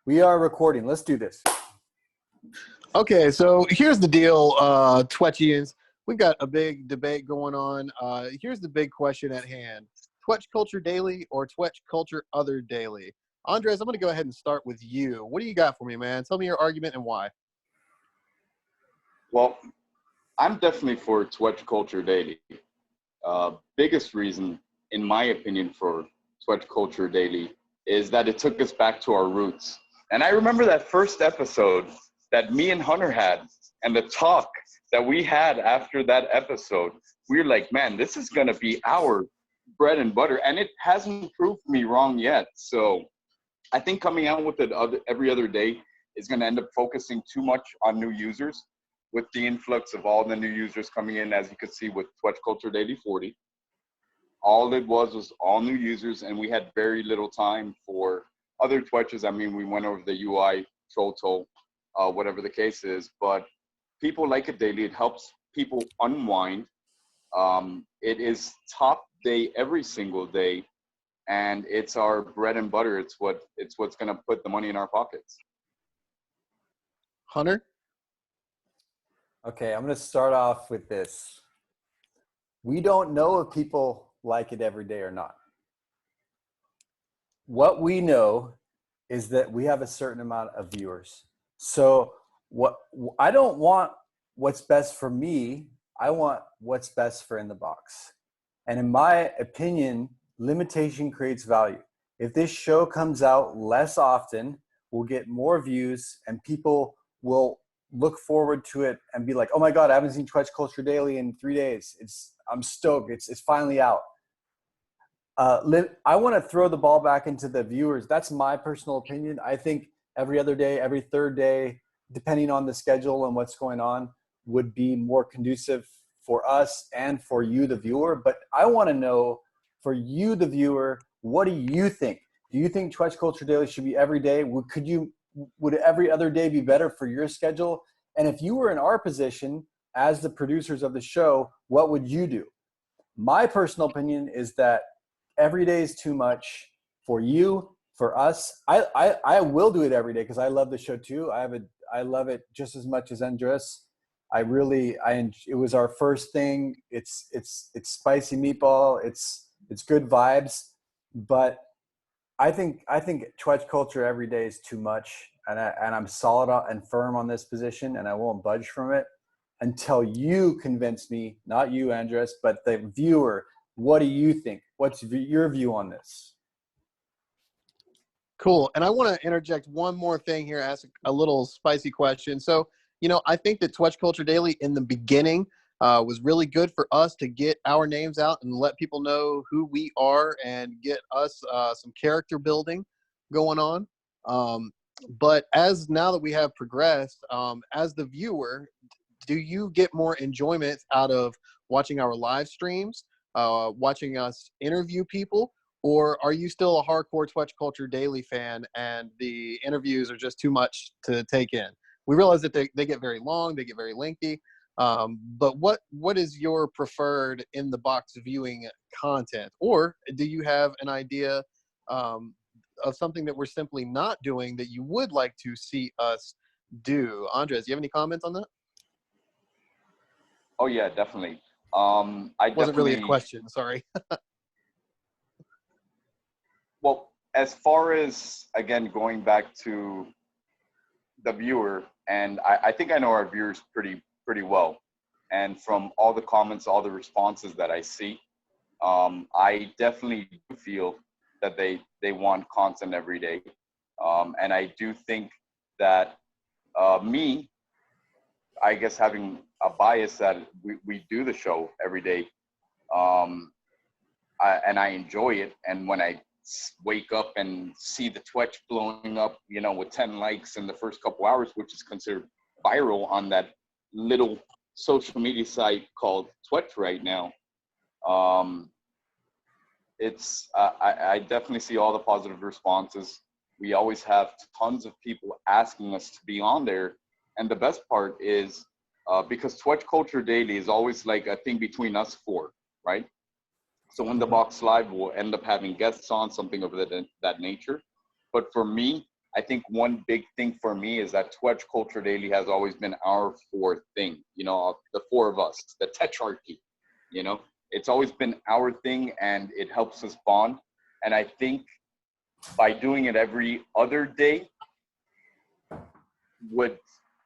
We are recording. Let's do this. Okay, so here's the deal, Twetchians. We've got a big debate going on. Here's the big question at hand. Twetch Culture Daily or Twetch Culture Other Daily? Andres, I'm going to go ahead and start with you. What do you got for me, man? Tell me your argument and why. Well, I'm definitely for Twetch Culture Daily. Biggest reason, in my opinion, for Twetch Culture Daily is that it took us back to our roots. And I remember that first episode that me and Hunter had, and the talk that we had after that episode. We were like, man, this is going to be our bread and butter. And it hasn't proved me wrong yet. So I think coming out with it every other day is going to end up focusing too much on new users. With the influx of all the new users coming in, as you could see with Twetch Culture Daily 40, all it was all new users, and we had very little time for other Twetches. I mean, we went over the UI, Troll, whatever the case is, but people like it daily. It helps people unwind. It is top day every single day, and it's our bread and butter. It's what's going to put the money in our pockets. Hunter? Okay, I'm going to start off with this. We don't know if people like it every day or not. What we know is that we have a certain amount of viewers. So I don't want what's best for me. I want what's best for In the Box. And in my opinion, limitation creates value. If this show comes out less often, we'll get more views and people will look forward to it and be like, oh my God, I haven't seen Twetch Culture Daily in 3 days. I'm stoked. It's finally out. I want to throw the ball back into the viewers. That's my personal opinion. I think every other day, every third day, depending on the schedule and what's going on, would be more conducive for us and for you, the viewer. But I want to know, for you, the viewer, what do you think? Do you think Twetch Culture Daily should be every day? Would every other day be better for your schedule? And if you were in our position as the producers of the show, what would you do? My personal opinion is that every day is too much for you, for us. I will do it every day because I love the show too. I love it just as much as Andres. It was our first thing. It's spicy meatball. It's good vibes, but I think Twetch Culture every day is too much, and I'm solid and firm on this position, and I won't budge from it until you convince me, not you, Andres, but the viewer. What do you think? What's your view on this? Cool. And I want to interject one more thing here, ask a little spicy question. So, I think that Twetch Culture Daily in the beginning was really good for us to get our names out and let people know who we are and get us some character building going on. But now that we have progressed, as the viewer, do you get more enjoyment out of watching our live streams, watching us interview people, or are you still a hardcore Twetch Culture Daily fan and the interviews are just too much to take in? We realize that they get very long, they get very lengthy. But what is your preferred In the Box viewing content? Or do you have an idea of something that we're simply not doing that you would like to see us do? Andres, do you have any comments on that? Oh yeah, definitely. Wasn't really a question, sorry. Well, as far as, again, going back to the viewer, and I think I know our viewers pretty well. And from all the comments, all the responses that I see, I definitely do feel that they want content every day. And I do think that me, I guess having a bias that we do the show every day, and I enjoy it. And when I wake up and see the Twetch blowing up, with 10 likes in the first couple hours, which is considered viral on that little social media site called Twetch right now. I definitely see all the positive responses. We always have tons of people asking us to be on there. And the best part is because Twetch Culture Daily is always like a thing between us four, right? So In the Box Live will end up having guests on, something of that nature. But for me, I think one big thing for me is that Twetch Culture Daily has always been our fourth thing, you know, the four of us, the tetrarchy, you know, it's always been our thing and it helps us bond. And I think by doing it every other day would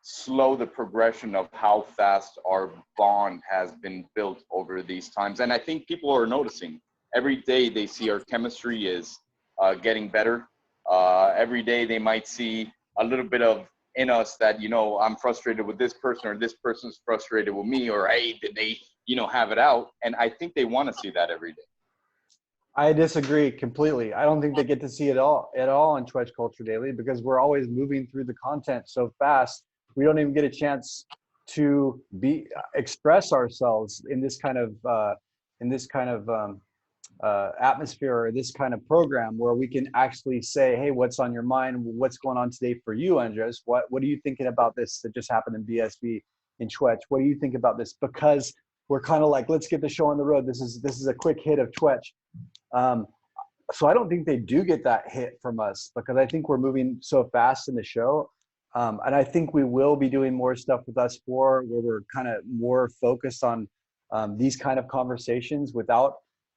slow the progression of how fast our bond has been built over these times. And I think people are noticing every day they see our chemistry is getting better. Every day they might see a little bit of in us that, you know, I'm frustrated with this person or this person's frustrated with me, or hey, did they, you know, have it out? And I think they want to see that every day. I disagree completely. I don't think they get to see it all on Twitch Culture Daily because we're always moving through the content so fast. We don't even get a chance to express ourselves in this kind of atmosphere or this kind of program where we can actually say, hey, what's on your mind? What's going on today for you, Andres? What are you thinking about this that just happened in BSB in Twitch? What do you think about this? Because we're kind of like, let's get the show on the road. This is a quick hit of Twitch. So I don't think they do get that hit from us because I think we're moving so fast in the show. And I think we will be doing more stuff with us four where we're kind of more focused on these kind of conversations without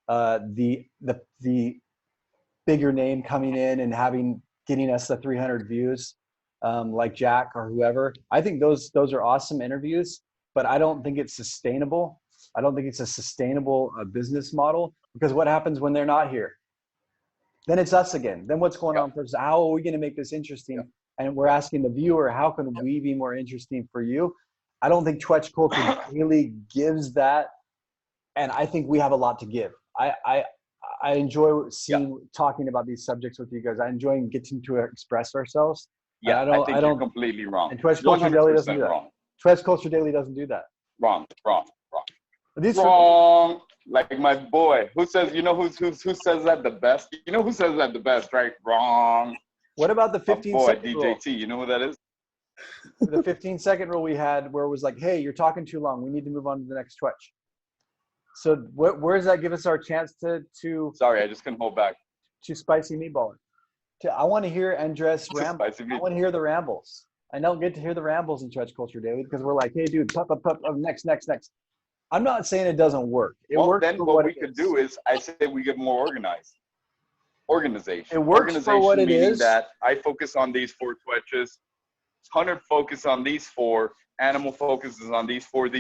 the bigger name coming in and getting us the 300 views like Jack or whoever. I think those are awesome interviews, but I don't think it's sustainable. I don't think it's a sustainable business model because what happens when they're not here? Then it's us again. Then what's going on for us? How are we going to make this interesting? And we're asking the viewer, how can we be more interesting for you? I don't think Twitch Culture really gives that. And I think we have a lot to give. I enjoy talking about these subjects with you guys. I enjoy getting to express ourselves. Yeah, I think you're completely wrong. And Twitch Culture Daily doesn't do that. Wrong. Twitch Culture Daily doesn't do that. Wrong. These wrong. Like my boy, who says, you know, who says that the best? You know who says that the best, right? Wrong. What about the 15-second rule? DJT, you know who that is? The 15-second rule we had where it was like, hey, you're talking too long. We need to move on to the next Twitch. So where does that give us our chance to Sorry, I just couldn't hold back. To spicy meatball. I want to hear Andres ramble. I want to hear the rambles. I don't get to hear the rambles in Twitch Culture Daily because we're like, hey, dude, next. I'm not saying it doesn't work. It works. Then what we could do is I say we get more organized. Organization. It works for what it is. That I focus on these 4 Twitches. Hunter focus on these 4. Animal focuses on these 4.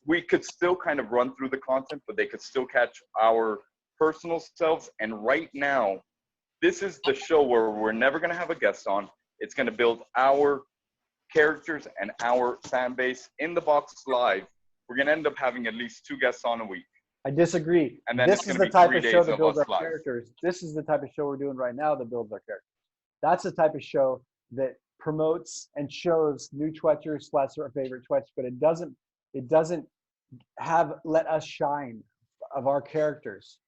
We could still kind of run through the content, but they could still catch our personal selves. And right now, this is the show where we're never going to have a guest on. It's going to build our characters and our fan base in the box live. We're going to end up having at least 2 guests on a week. I disagree. And then this is the type of show that builds our characters. This is the type of show we're doing right now that builds our characters. That's the type of show that promotes and shows new Twitchers / our favorite Twitch, but it doesn't let us shine of our characters.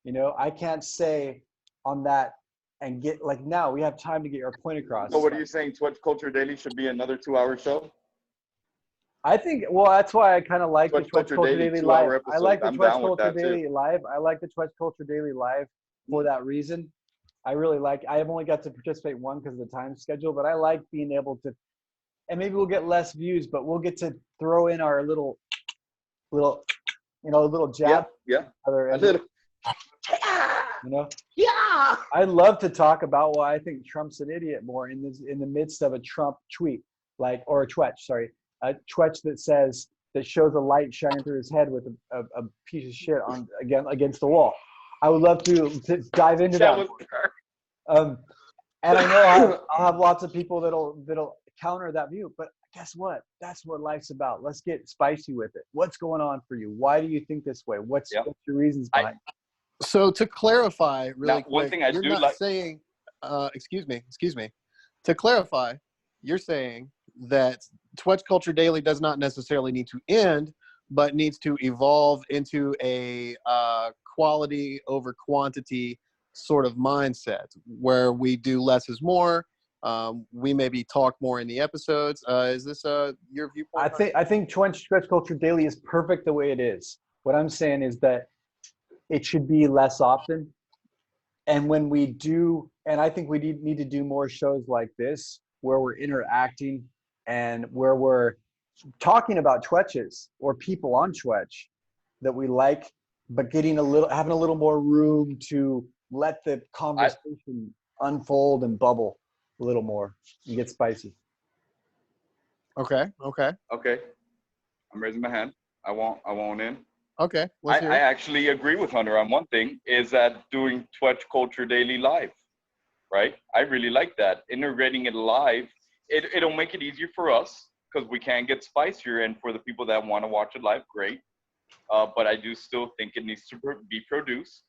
You know, I can't say on that and get like now we have time to get our point across. So what are you saying? Twitch Culture Daily should be another 2-hour show? I think, well, that's why I kind of like the Twitch Culture Daily Live. I like the Twitch Culture Daily Live. I like the Twitch Culture Daily Live for that reason. I really like, I've only got to participate one because of the time schedule, but I like being able to, and maybe we'll get less views, but we'll get to throw in our little jab. Yeah. You know? Yeah. I love to talk about why I think Trump's an idiot more in the midst of a Trump tweet, or a Twitch, sorry. A Twitch that shows a light shining through his head with a piece of shit against the wall. I would love to dive into that. And I know I'll have lots of people that'll counter that view, but guess what? That's what life's about. Let's get spicy with it. What's going on for you? Why do you think this way? What's your reasons behind it? So to clarify really quick, one thing I you're do not like saying, excuse me. To clarify, you're saying that Twitch Culture Daily does not necessarily need to end, but needs to evolve into a quality over quantity sort of mindset where we do less is more. We maybe talk more in the episodes. Is this your viewpoint? I think Twitch Culture Daily is perfect the way it is. What I'm saying is that it should be less often. And when we do And I think we need to do more shows like this where we're interacting and where we're talking about Twetches or people on Twetch that we like, but having a little more room to let the conversation unfold and bubble a little more and get spicy. Okay. Okay. I'm raising my hand. I won't in. Okay. I actually agree with Hunter on one thing, is that doing Twetch Culture Daily live, right? I really like that. Integrating it live, it'll make it easier for us because we can get spicier, and for the people that want to watch it live, great. But I do still think it needs to be produced.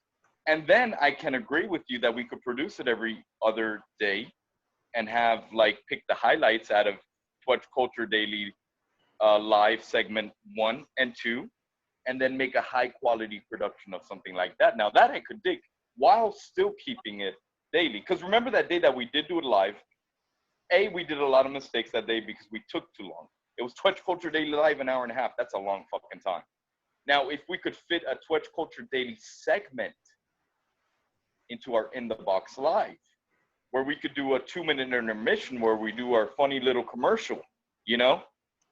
And then I can agree with you that we could produce it every other day and have pick the highlights out of Twetch Culture Daily live segment 1 and 2, and then make a high quality production of something like that. Now that I could dig while still keeping it daily. Because remember that day that we did do it live, we did a lot of mistakes that day because we took too long. It was Twetch Culture Daily live an hour and a half. That's a long fucking time. Now, if we could fit a Twetch Culture Daily segment into our In the Box live, where we could do a 2-minute intermission where we do our funny little commercial,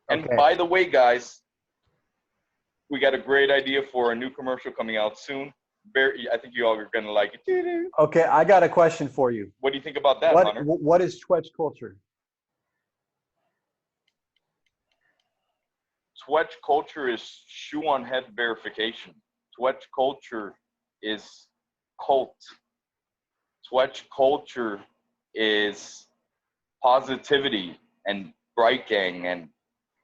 And Okay. by the way, guys, we got a great idea for a new commercial coming out soon. I think you all are going to like it. Okay, I got a question for you. What do you think about that, Hunter? What is Twetch culture? Twetch culture is shoe on head verification. Twetch culture is cult. Twetch culture is positivity and bright gang and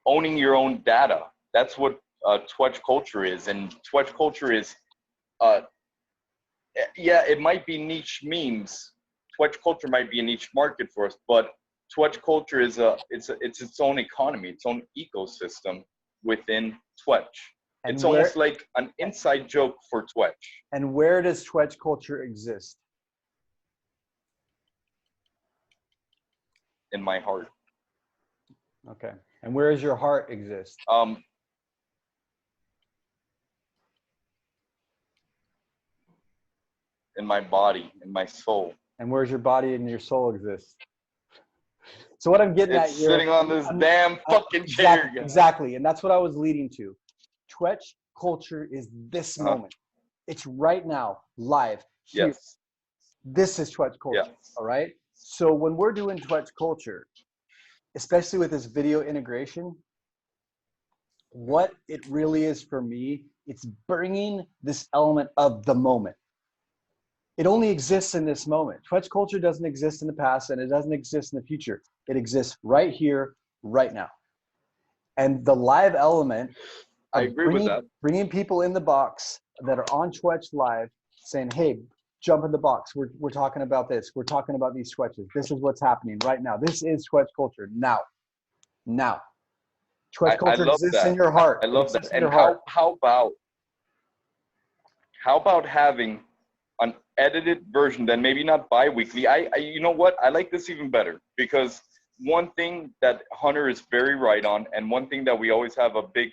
owning your own data. That's what Twetch culture is. And Twetch culture is, it might be niche memes. Twetch culture might be a niche market for us, but Twetch culture is it's its own economy, its own ecosystem within Twetch. And it's almost like an inside joke for Twetch. And where does Twetch culture exist? In my heart. Okay. And where does your heart exist? In my body, in my soul. And where's your body and your soul exist? So what I'm getting at here, sitting on this damn fucking chair. Exactly. And that's what I was leading to. Twetch culture is this moment. It's right now, live. Here. Yes. This is Twetch culture. Yes. All right. So when we're doing Twetch culture, especially with this video integration, what it really is for me, it's bringing this element of the moment. It only exists in this moment. Twetch culture doesn't exist in the past, and it doesn't exist in the future. It exists right here, right now. And the live element, I agree with that. Bringing people in the box that are on Twetch live, saying, "Hey, jump in the box. We're talking about this. We're talking about these Twetches. This is what's happening right now. This is Twetch culture now. Twetch culture exists in your heart. I love that. And how about having an edited version, then maybe not bi-weekly. You know what? I like this even better, because one thing that Hunter is very right on, and one thing that we always have a big,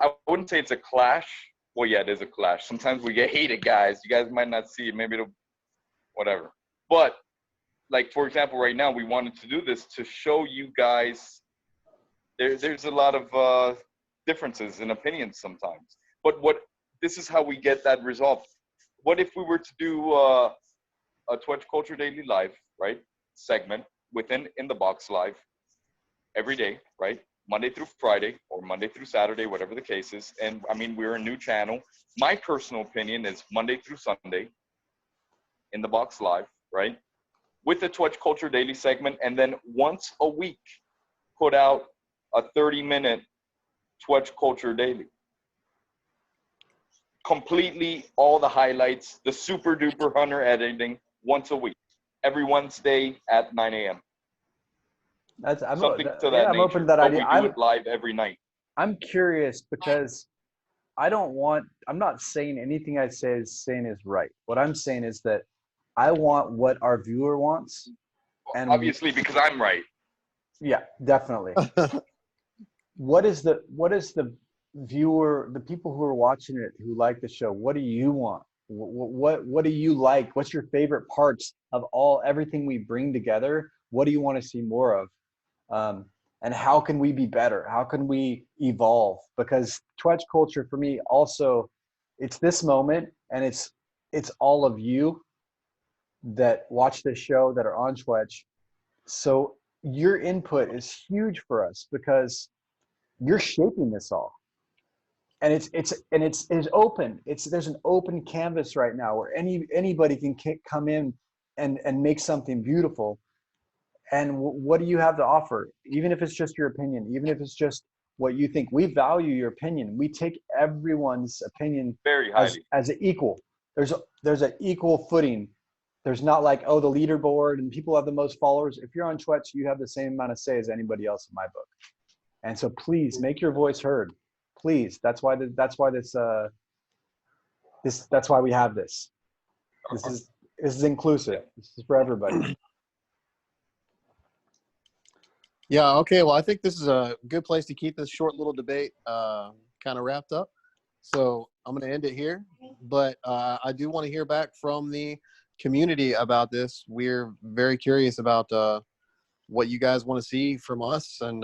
I wouldn't say it's a clash. Well, yeah, it is a clash. Sometimes we get heated, guys. You guys might not see it. Maybe it'll, whatever. But for example, right now, we wanted to do this to show you guys there's a lot of differences in opinions sometimes. But this is how we get that resolved. What if we were to do a Twetch Culture Daily Live, right, segment within In the Box Live every day, right, Monday through Friday or Monday through Saturday, whatever the case is. And I mean, we're a new channel. My personal opinion is Monday through Sunday, In the Box Live, right, with the Twetch Culture Daily segment, and then once a week put out a 30-minute Twetch Culture Daily. Completely all the highlights, the super duper Hunter editing once a week, every Wednesday at 9 a.m. I'm open to that idea. We do it live every night. I'm curious because I'm not saying anything I say is right. What I'm saying is that I want what our viewer wants. And obviously, because I'm right. Yeah, definitely. What is the viewer, the people who are watching it, who like the show, what do you want? What do you like? What's your favorite parts of everything we bring together? What do you want to see more of? And how can we be better? How can we evolve? Because Twetch culture for me also, it's this moment, and it's all of you that watch this show that are on Twetch. So your input is huge for us because you're shaping this all. And it's open. There's an open canvas right now where anybody can come in and make something beautiful. And what do you have to offer? Even if it's just your opinion, even if it's just what you think, we value your opinion. We take everyone's opinion Very highly. as an equal. There's an equal footing. There's not like, oh, the leaderboard and people have the most followers. If you're on Twitch, you have the same amount of say as anybody else in my book. And so please make your voice heard. Please. That's why we have this. This is inclusive. This is for everybody. Yeah, okay. Well, I think this is a good place to keep this short little debate kind of wrapped up. So I'm going to end it here. But I do want to hear back from the community about this. We're very curious about what you guys want to see from us and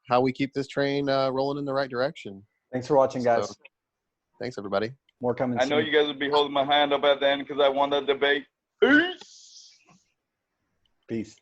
how we keep this train rolling in the right direction. Thanks for watching, guys. So, thanks, everybody. More coming I know soon. you guys will be holding my hand up at the end because I won that debate. Peace. Peace.